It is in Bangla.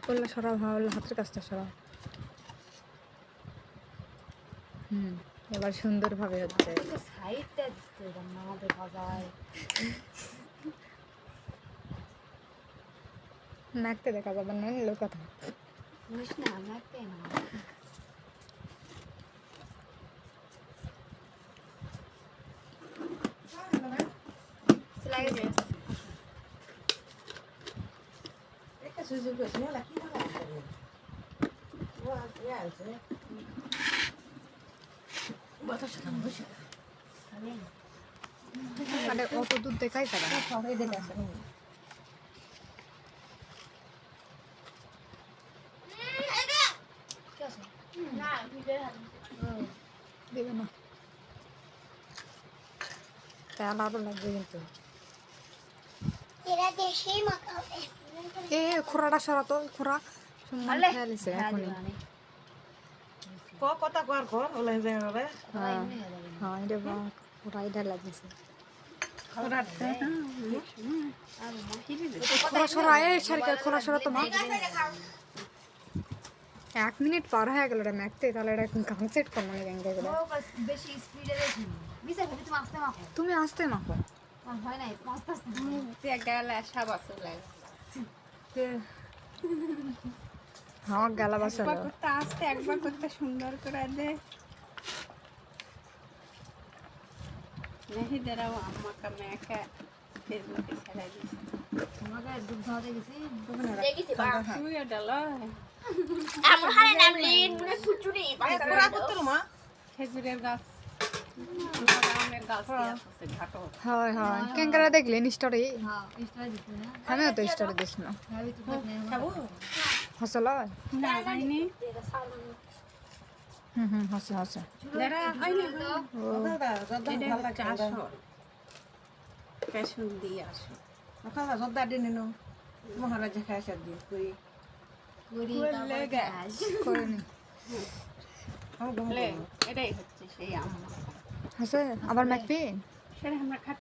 ওগুলো সরাও, হ্যাঁ ওগুলো হাতের কাজটা সরাও। এবার সুন্দরভাবে হচ্ছে। সাইডটা দিতে আমাদের বাজায় নাকতে দেখা যাবে না, লোক কথা বুঝিস না নাকতে না লাগে যে মানে অত দূর দেখাই তারা দেবে না, তেল আরো লাগবে কিন্তু। এ খোরাটা সরাতো, খোরা সম্মান খেয়াল এসে এখনই। কথা কর কর ওলে যায় ওলে হ্যাঁ হ্যাঁ, এটা খোরাই ঢালা দিছে। খোরা সরা, এই সারিকার খোরা সরা তোমার। 1 মিনিট পার হয়ে গেল এটা ম্যাকতে, তাহলে এটা গান সেট করবো না গ্যাংটা করে। বেশি স্পিডে দেখি বিসা ভাবি তুমি আসতে মাখো তুমি আসতে মাখো, হয় নাই আস্তে আস্তে হ্যাঁ গেলা বাসালো। আস্তে একবার করতে সুন্দর করে দে नहीं दे रहा हूँ अम्मा का मैं क्या फेसबुक पे चला दी তোমাকে দুধ খাওয়াতে গেছি तू ये डाला है আমার হারে নাম লিন মনে ফুচুরি पूरा कुत्तर माँ खेजूरेर गाछ आमेर गाछ से घाटो হয় হয় ক্যাঙ্কারা দেখলেন স্টোরি? হ্যাঁ ইস্টার দিছি না আমিও তো স্টোরি দিস না। ভাবি তো দেখ না खाबो হসল ना आईने হসে হসে। जरा आईने दादा दादा ভালো চাশো পেছন দিয়ে আসো খাওয়া জর্দা দিনে নো মহারাজা খাইছে দিয়ে কই পুরি লেগে করে নি লে এটাই হচ্ছে সেই আম্মা হসে আবার ম্যাকপি সেটা আমরা